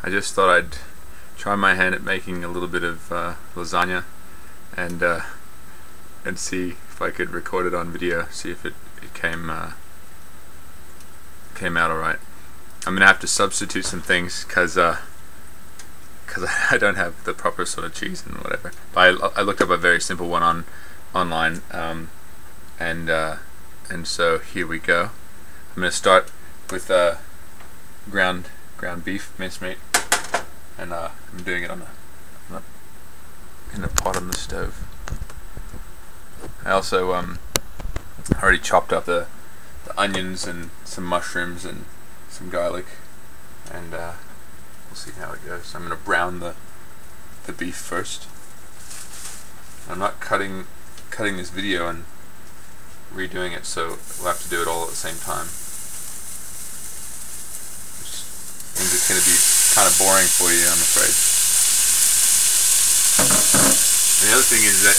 I just thought I'd try my hand at making a little bit of lasagna and see if I could record it on video, see if it came out alright. I'm gonna have to substitute some things because I don't have the proper sort of cheese and whatever. But I looked up a very simple one online, and so here we go. I'm gonna start with ground beef mincemeat, and I'm doing it in a pot on the stove. I also already chopped up the onions and some mushrooms and some garlic, and we'll see how it goes. I'm going to brown the beef first. I'm not cutting this video and redoing it, so we'll have to do it all at the same time. Which means it's going to be kind of boring for you, I'm afraid. And the other thing is that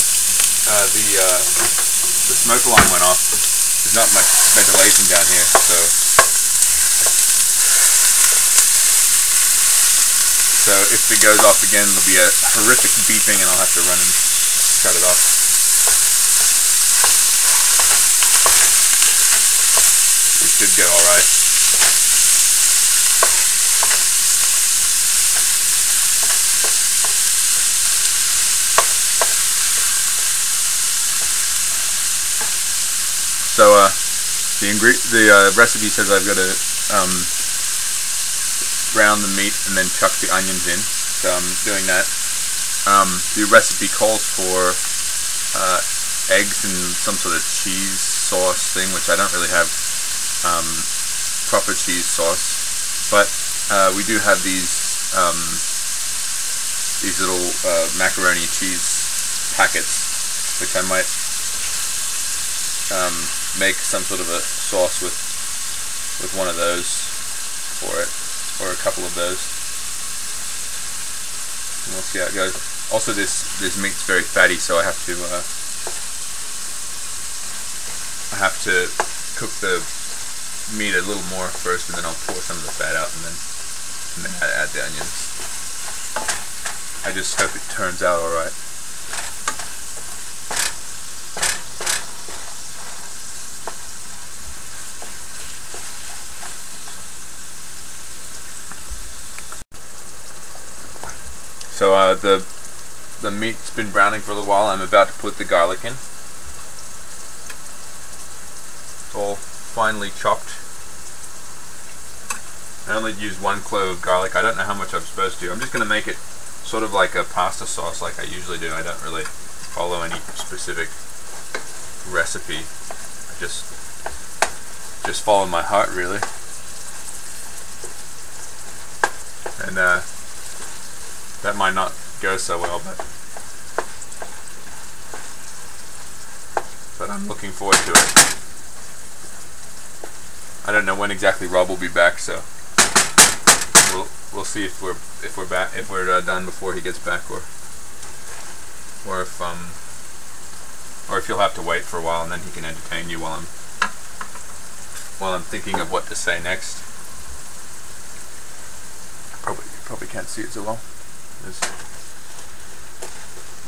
the smoke alarm went off. There's not much ventilation down here, so if it goes off again, there'll be a horrific beeping, and I'll have to run and cut it off. It should go all right. So the recipe says I've got to brown the meat and then chuck the onions in. So I'm doing that. The recipe calls for eggs and some sort of cheese sauce thing, which I don't really have proper cheese sauce, but we do have these little macaroni cheese packets, which I might make some sort of a sauce with one of those for it, or a couple of those, and we'll see how it goes. Also, this meat's very fatty, so I have to cook the meat a little more first, and then I'll pour some of the fat out, and then add the onions. I just hope it turns out all right. So the meat's been browning for a little while. I'm about to put the garlic in. It's all finely chopped. I only used 1 clove of garlic. I don't know how much I'm supposed to. I'm just going to make it sort of like a pasta sauce like I usually do. I don't really follow any specific recipe. I just follow my heart, really. And that might not go so well, but I'm looking forward to it. I don't know when exactly Rob will be back, so we'll see if we're done before he gets back, or if he'll have to wait for a while and then he can entertain you while I'm thinking of what to say next. You probably can't see it so well. There's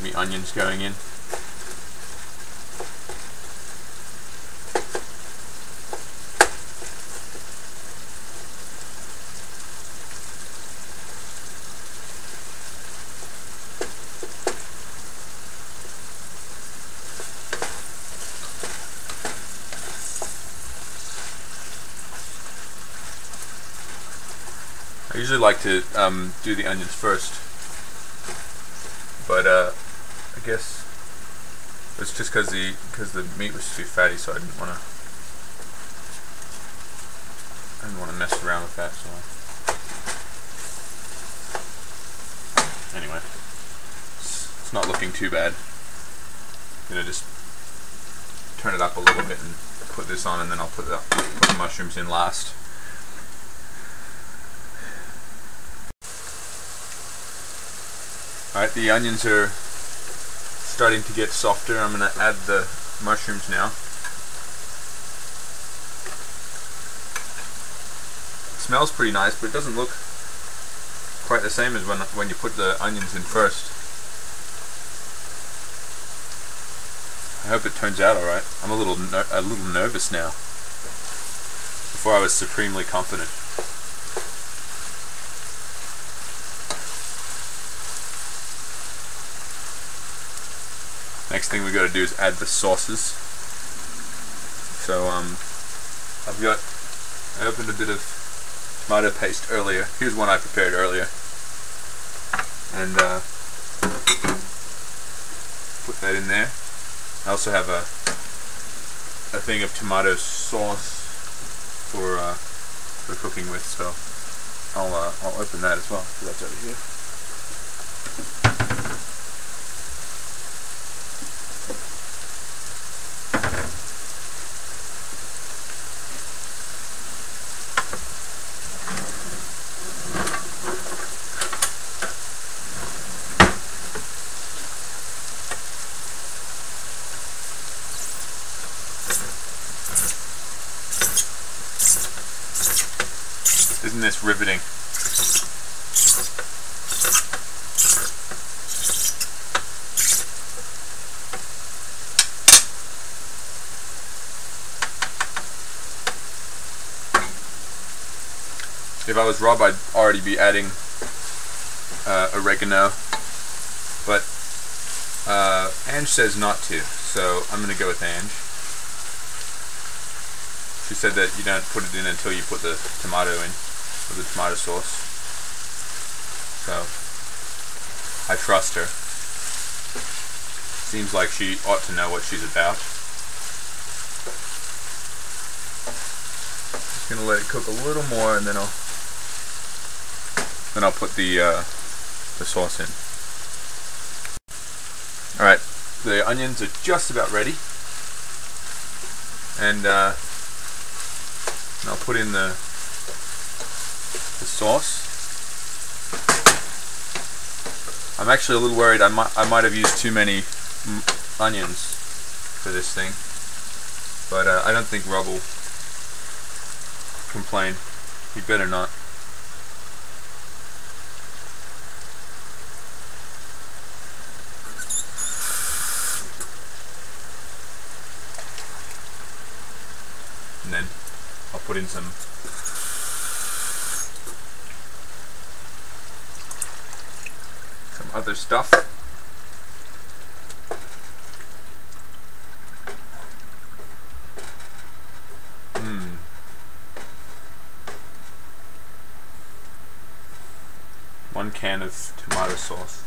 the onions going in. I usually like to do the onions first, but I guess it's just because the meat was too fatty, so I didn't want to mess around with that. So anyway, it's not looking too bad. I'm gonna just turn it up a little bit and put this on, and then I'll put the mushrooms in last. Alright, the onions are starting to get softer. I'm going to add the mushrooms now. It smells pretty nice, but it doesn't look quite the same as when you put the onions in first. I hope it turns out alright. I'm a little nervous now. Before I was supremely confident. Next thing we got to do is add the sauces. So I opened a bit of tomato paste earlier. Here's one I prepared earlier, and put that in there. I also have a thing of tomato sauce for cooking with, so I'll open that as well. So that's over here. Isn't this riveting? If I was Rob, I'd already be adding oregano, but Ange says not to, so I'm going to go with Ange. She said that you don't put it in until you put the tomato in, or the tomato sauce. So I trust her. Seems like she ought to know what she's about. Just gonna let it cook a little more, and then I'll put the sauce in. All right, the onions are just about ready, and I'll put in the sauce. I'm actually a little worried. I might have used too many onions for this thing, but I don't think Rob will complain. He better not. And then I'll put in some other stuff. One can of tomato sauce.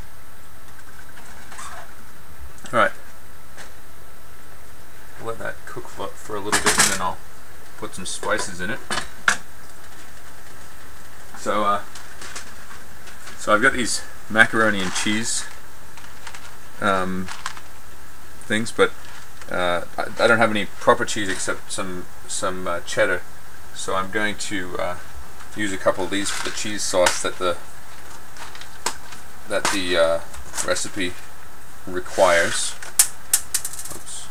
Alright. Let that cook for a little bit, and then I'll put some spices in it. So I've got these macaroni and cheese things, but I don't have any proper cheese except some cheddar. So I'm going to use a couple of these for the cheese sauce that the recipe requires. Oops.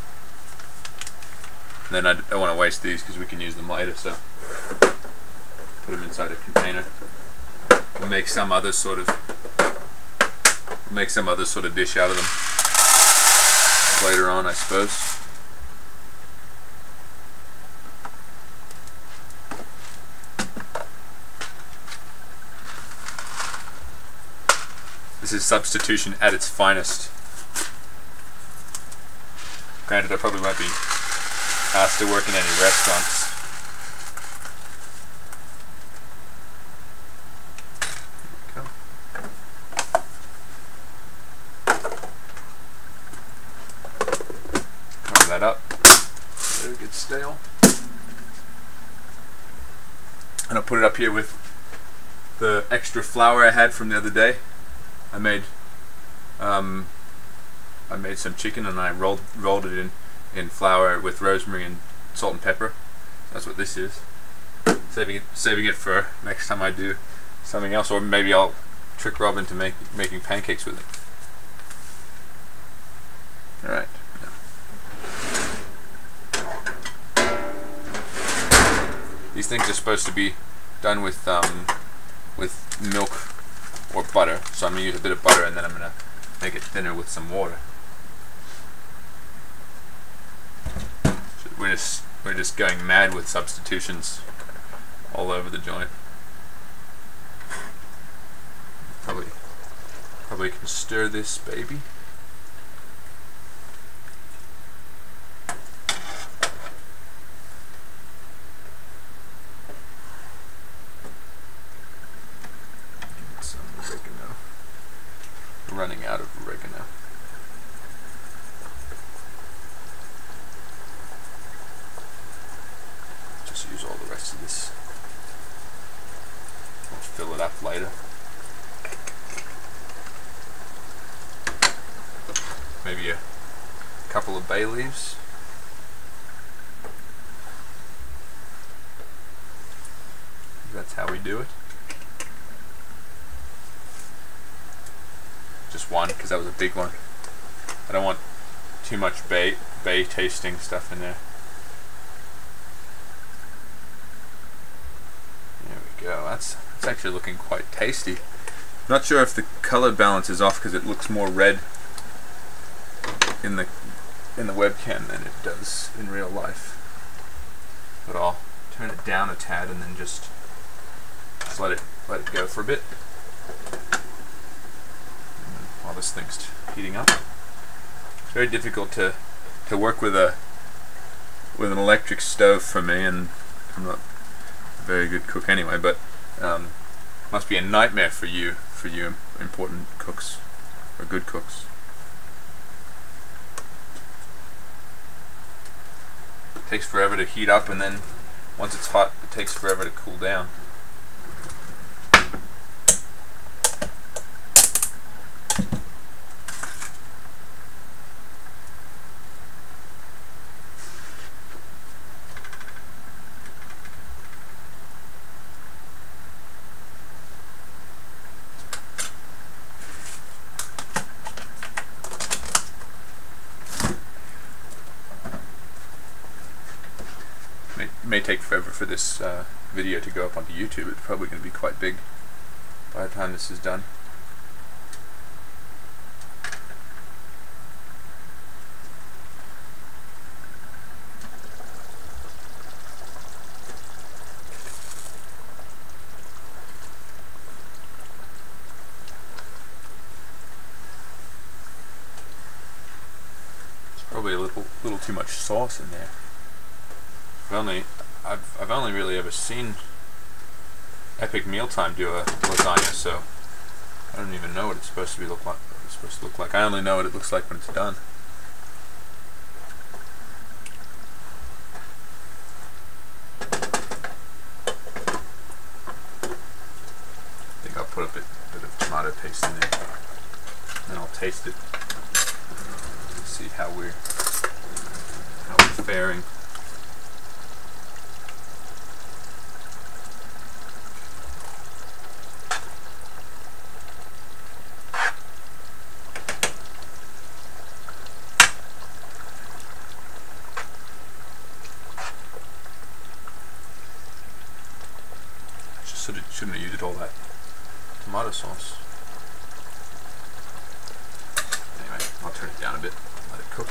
And then I don't want to waste these because we can use them later, so put them inside a container. We'll make some other sort of dish out of them later on, I suppose. This is substitution at its finest. Granted, I probably won't be asked to work in any restaurants. Cover that up. Let it get stale. And I'll put it up here with the extra flour I had from the other day. I made some chicken, and I rolled it in flour with rosemary and salt and pepper. That's what this is. Saving it for next time I do something else, or maybe I'll trick Rob into making pancakes with it. All right. These things are supposed to be done with milk or butter. So I'm going to use a bit of butter, and then I'm going to make it thinner with some water. So we're just going mad with substitutions all over the joint. Probably can stir this baby. Some oregano. Running out of oregano. Just use all the rest of this. We'll fill it up later. Maybe a couple of bay leaves. That's how we do it. Just one, because that was a big one. I don't want too much bay tasting stuff in there. There we go. That's actually looking quite tasty. Not sure if the color balance is off because it looks more red in the webcam than it does in real life. But I'll turn it down a tad and then just let it go for a bit. While this thing's heating up. It's very difficult to work with an electric stove for me, and I'm not a very good cook anyway, but must be a nightmare for you important cooks or good cooks. It takes forever to heat up, and then once it's hot, it takes forever to cool down. May take forever for this video to go up onto YouTube. It's probably going to be quite big by the time this is done. There's probably a little too much sauce in there. I've only really ever seen Epic Mealtime do a lasagna, so I don't even know what it's supposed to look like. I only know what it looks like when it's done. I think I'll put a bit of tomato paste in there, and I'll taste it. See how we're faring. Shouldn't have used all that tomato sauce. Anyway, I'll turn it down a bit, let it cook.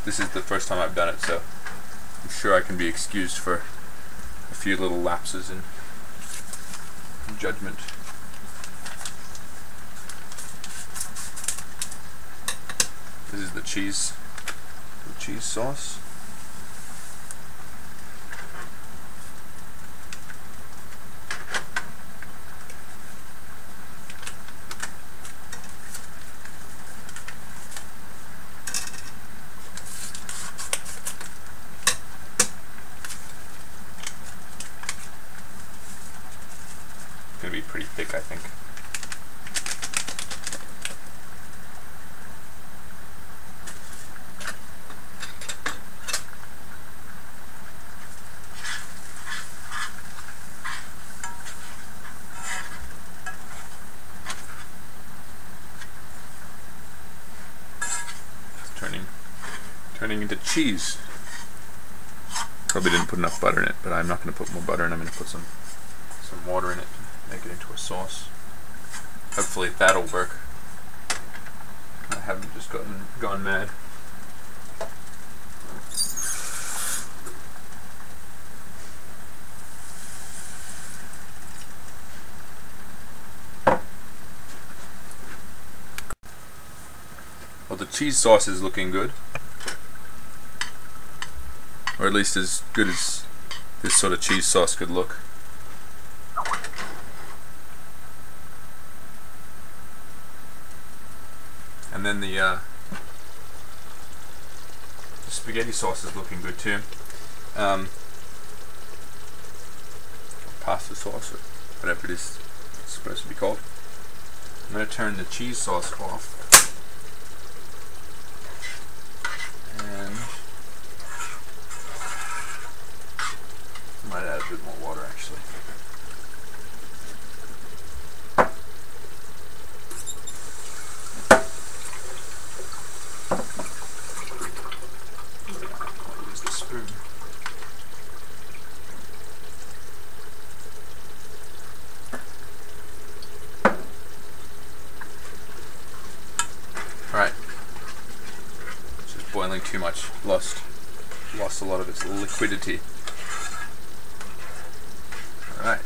This is the first time I've done it, so I'm sure I can be excused for a few little lapses in judgment. This is the cheese sauce. Going to be pretty thick, I think. Turning into cheese. Probably didn't put enough butter in it, but I'm not going to put more butter in. I'm going to put some some water in it, make it into a sauce. Hopefully that'll work. I haven't just gone mad. Well, the cheese sauce is looking good, or at least as good as this sort of cheese sauce could look. And then the spaghetti sauce is looking good too. Pasta sauce, or whatever it is it's supposed to be called. I'm going to turn the cheese sauce off. And I might add a bit more water actually. Alright, it's just boiling too much, lost a lot of its liquidity. Alright,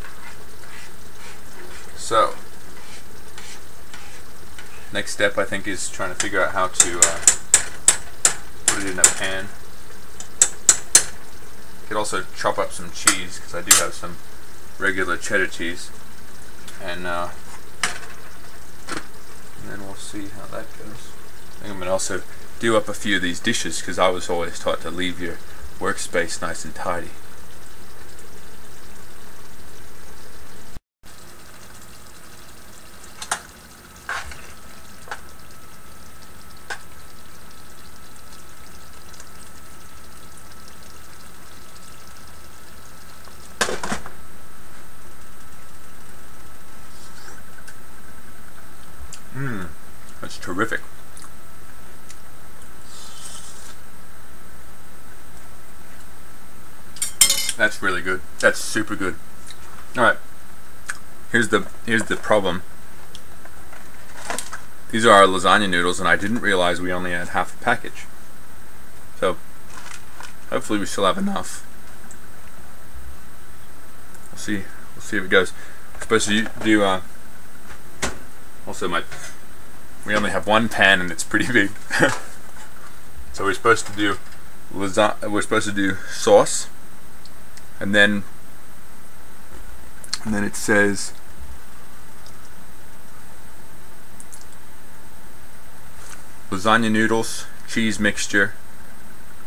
so next step I think is trying to figure out how to put it in a pan. You could also chop up some cheese, because I do have some regular cheddar cheese, and then we'll see how that goes. I think I'm going to also do up a few of these dishes, because I was always taught to leave your workspace nice and tidy. That's terrific. That's really good. That's super good. Alright. Here's the problem. These are our lasagna noodles, and I didn't realize we only had half a package. So hopefully we still have enough. We'll see if it goes. We're supposed to do also we only have one pan and it's pretty big. So we're supposed to do sauce, and then it says lasagna noodles, cheese mixture,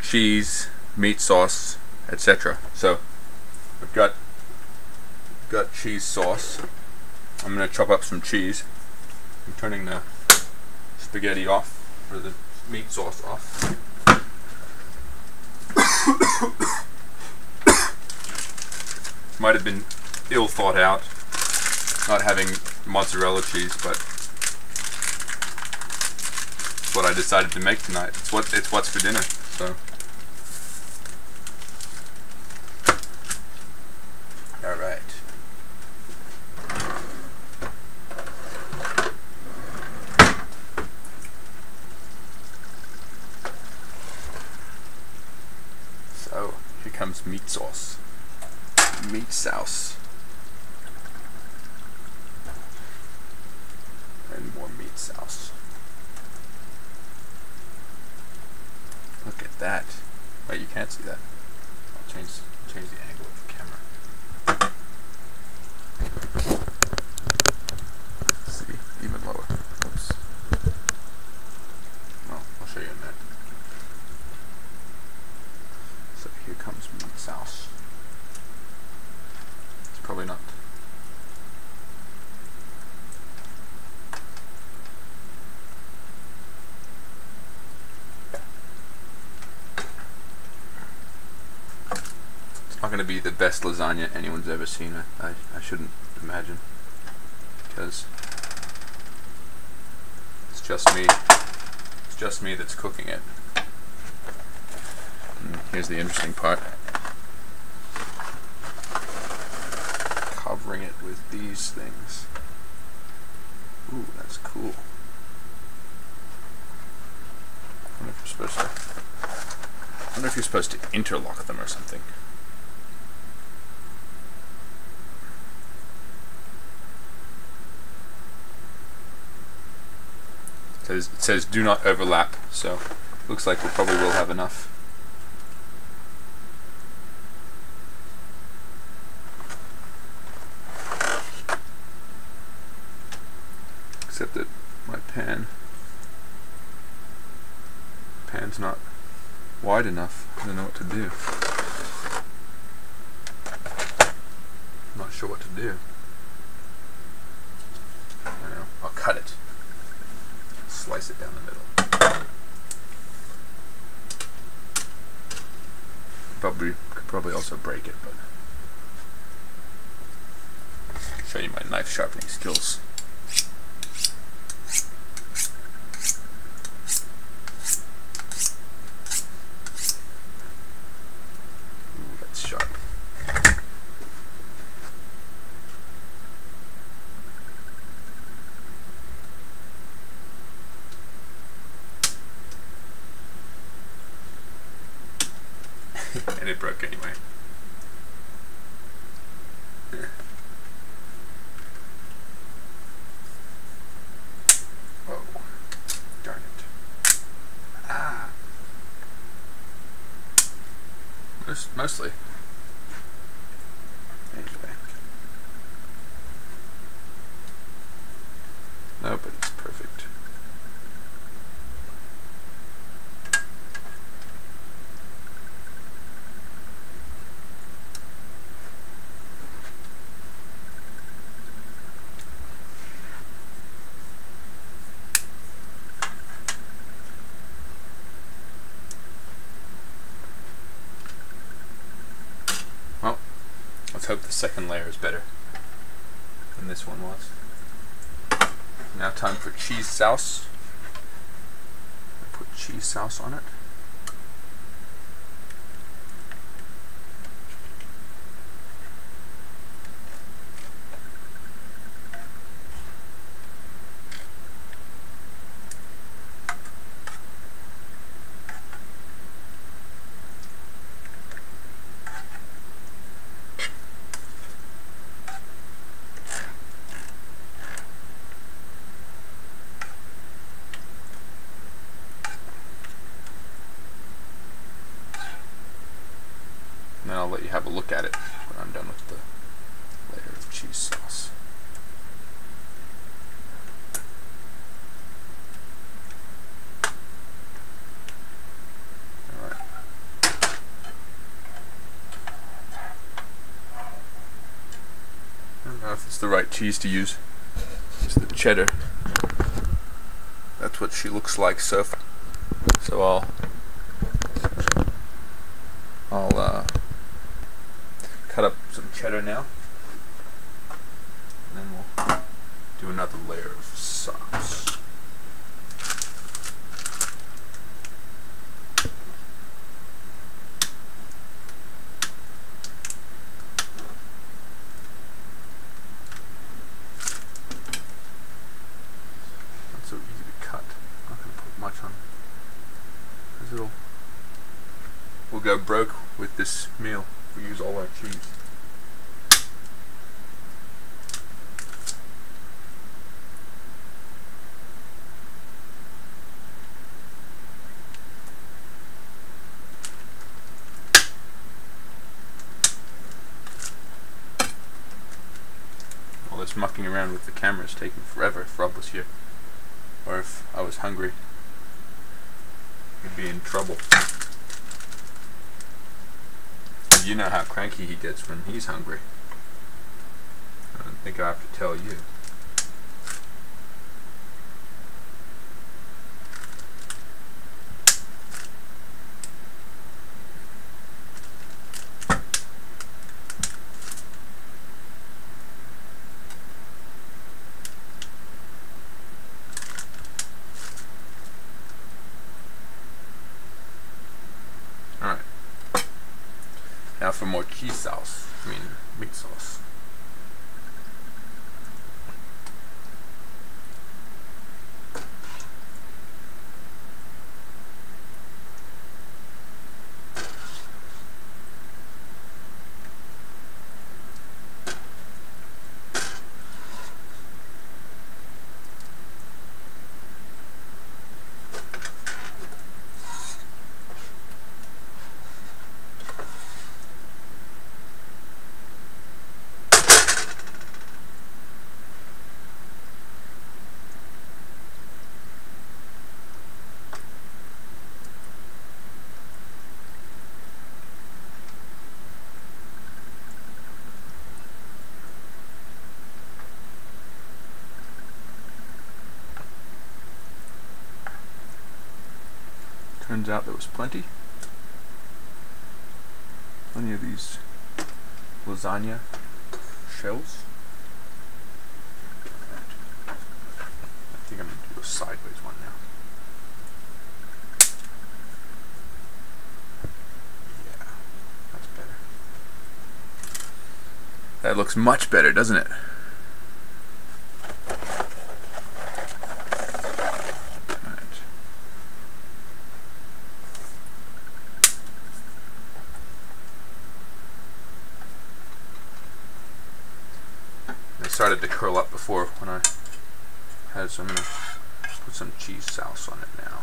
cheese, meat sauce, etc. So we've got cheese sauce. I'm going to chop up some cheese. I'm turning the spaghetti off, or the meat sauce off. Might have been ill thought out, not having mozzarella cheese, but it's what I decided to make tonight. It's what's for dinner. So all right. So here comes meat sauce. Meat sauce. And more meat sauce. Look at that. Wait, you can't see that. I'll change the angle of the camera. Let's see, even lower. Oops. Well, I'll show you in a minute. So here comes meat sauce. Probably not. It's not going to be the best lasagna anyone's ever seen. I shouldn't imagine, because it's just me. It's just me that's cooking it. And here's the interesting part. Cover ring it with these things. Ooh, that's cool. I wonder if you're supposed to interlock them or something. It says do not overlap, so looks like we probably will have enough. Except that my pan's not wide enough. I don't know what to do. I'm not sure what to do. I don't know. I'll cut it. Slice it down the middle. Could probably also break it, but show you my knife sharpening skills. Ooh, that's sharp. And it broke anyway. Whoa. Darn it. Ah. Mostly. Anyway. No, but it's perfect. Well, let's hope the second layer is better than this one was. Now time for cheese sauce. Put cheese sauce on it. And then I'll let you have a look at it when I'm done with the layer of cheese sauce. Alright. I don't know if it's the right cheese to use. It's the cheddar. That's what she looks like so far. So I'll cut up some cheddar now, and then we'll do another layer of sauce. Not so easy to cut. I'm not going to put much on, because we'll go broke with this meal. We use all our cheese. All this mucking around with the camera is taking forever if Rob was here. Or if I was hungry, we'd be in trouble. You know how cranky he gets when he's hungry. I don't think I have to tell you. Alright. Now for more cheese sauce. I mean, meat sauce. Turns out there was plenty. Plenty of these lasagna shells. I think I'm going to do a sideways one now. Yeah, that's better. That looks much better, doesn't it? Started to curl up before when I had, so I'm going to put some cheese sauce on it now.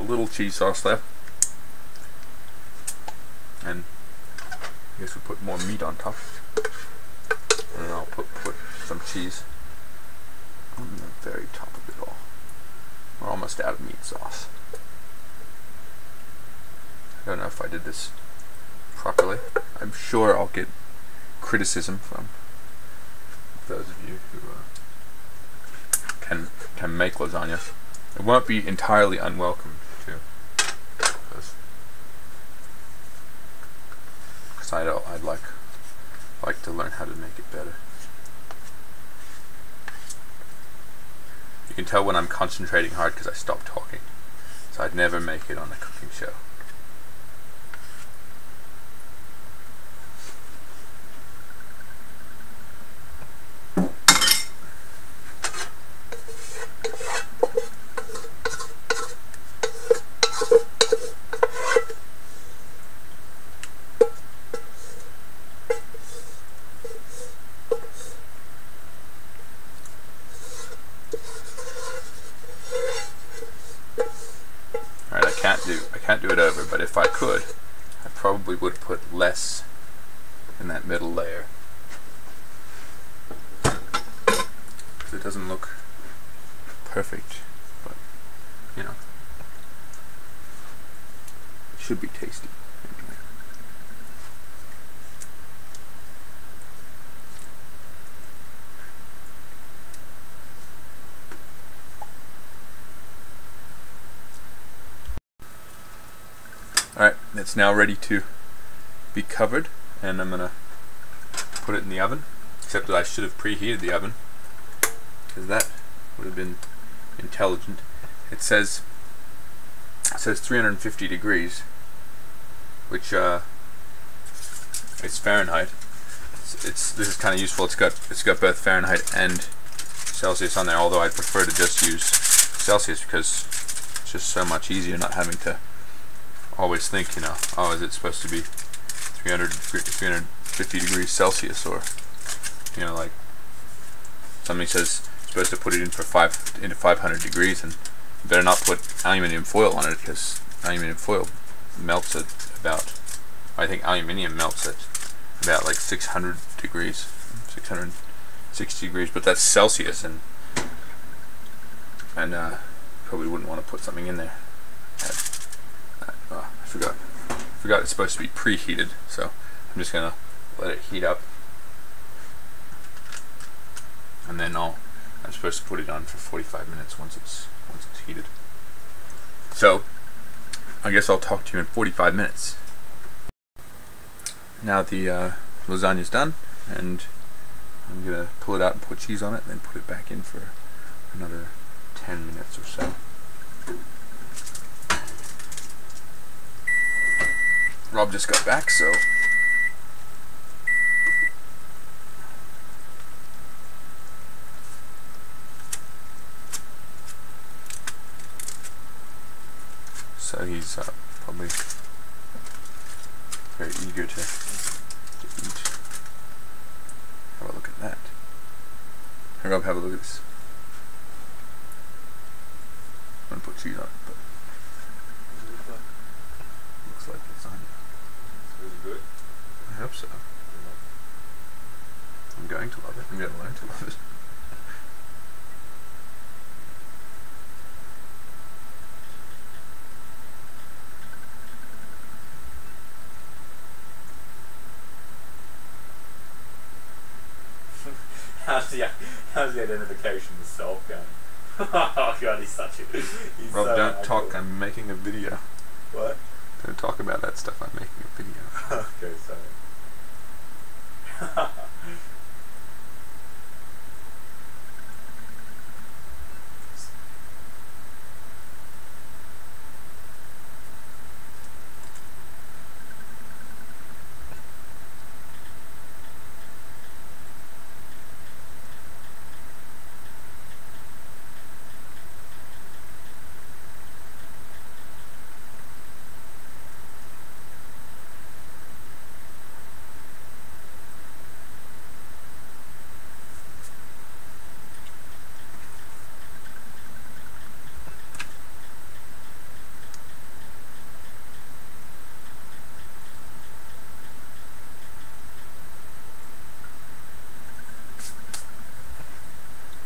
Little cheese sauce left, and I guess we'll put more meat on top, and then I'll put some cheese on the very top of it all. We're almost out of meat sauce. I don't know if I did this properly. I'm sure I'll get criticism from those of you who can make lasagna. It won't be entirely unwelcome too, because I'd like to learn how to make it better. You can tell when I'm concentrating hard because I stop talking, so I'd never make it on a cooking show. I can't do it over, but if I could, I probably would put less in that middle layer, because it doesn't look perfect, but you know, it should be tasty anyway. Alright, it's now ready to be covered, and I'm going to put it in the oven, except that I should have preheated the oven, because that would have been intelligent. It says 350 degrees, which is Fahrenheit. This is kind of useful. It's got both Fahrenheit and Celsius on there, although I'd prefer to just use Celsius because it's just so much easier not having to always think, you know, oh, is it supposed to be 350 degrees Celsius, or, you know, like somebody says you're supposed to put it in for into 500 degrees, and you better not put aluminum foil on it because aluminium foil melts at about, I think aluminium melts at about like 600 degrees, 660 degrees, but that's Celsius, and probably wouldn't want to put something in there. Oh, I forgot it's supposed to be preheated, so I'm just gonna let it heat up, and then I'm supposed to put it on for 45 minutes once it's heated. So I guess I'll talk to you in 45 minutes. Now the lasagna's done, and I'm gonna pull it out and put cheese on it, and then put it back in for another 10 minutes or so. Rob just got back, so he's probably very eager to eat. Have a look at that. Hey Rob, have a look at this. I'm gonna put cheese on it, but looks like lasagna. Is it good? I hope so. I'm going to love it. I'm going to learn to love it. How's the identification with self going? Oh god, he's such a... Rob, so don't talk, I'm making a video. What? Don't talk about that stuff, I'm making a video. Okay, sorry.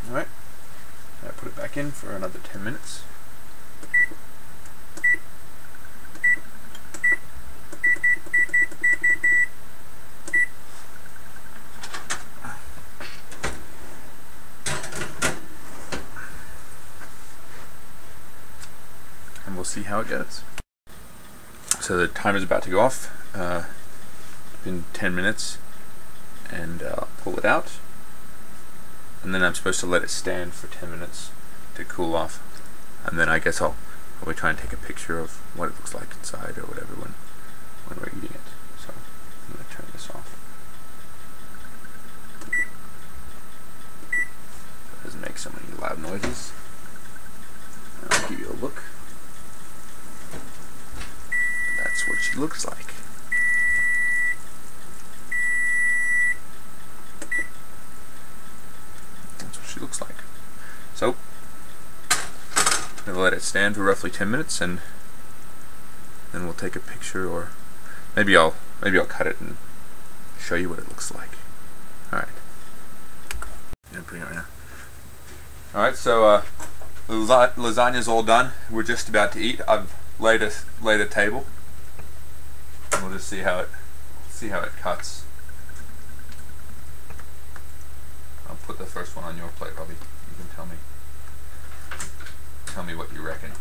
Alright, I put it back in for another 10 minutes. And we'll see how it goes. So the timer's about to go off. Been 10 minutes, and I'll pull it out. And then I'm supposed to let it stand for 10 minutes to cool off, and then I guess I'll probably try and take a picture of what it looks like inside or whatever when we're eating it. So I'm going to turn this off so it doesn't make so many loud noises. And I'll give you a look. That's what she looks like. Looks like. So I'm gonna let it stand for roughly 10 minutes, and then we'll take a picture, or maybe I'll cut it and show you what it looks like. Alright. Yeah, bring it right now. Alright, so the lasagna's all done. We're just about to eat. I've laid a table. And we'll just see how it cuts. I'll put the first one on your plate, Robbie. You can tell me what you reckon. Oops.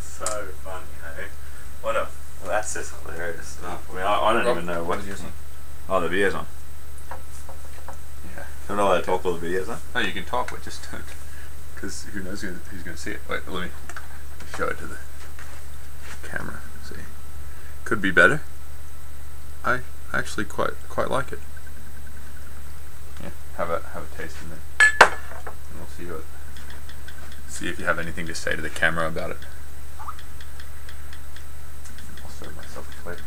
So funny, hey? Well, that's just hilarious stuff. I mean, I don't even know what. Oh, the video's on. Yeah. I don't know why I talk while the video's on. No, you can talk, but just don't. Because who knows who's going to see it. Wait, let me show it to the camera. See, could be better. I actually quite like it. Yeah, have a taste in it, and we'll see if you have anything to say to the camera about it. I'll serve myself a plate.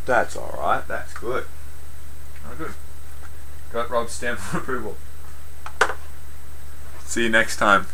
That's alright, that's good. Oh, good. Got Rob's stamp of approval. See you next time.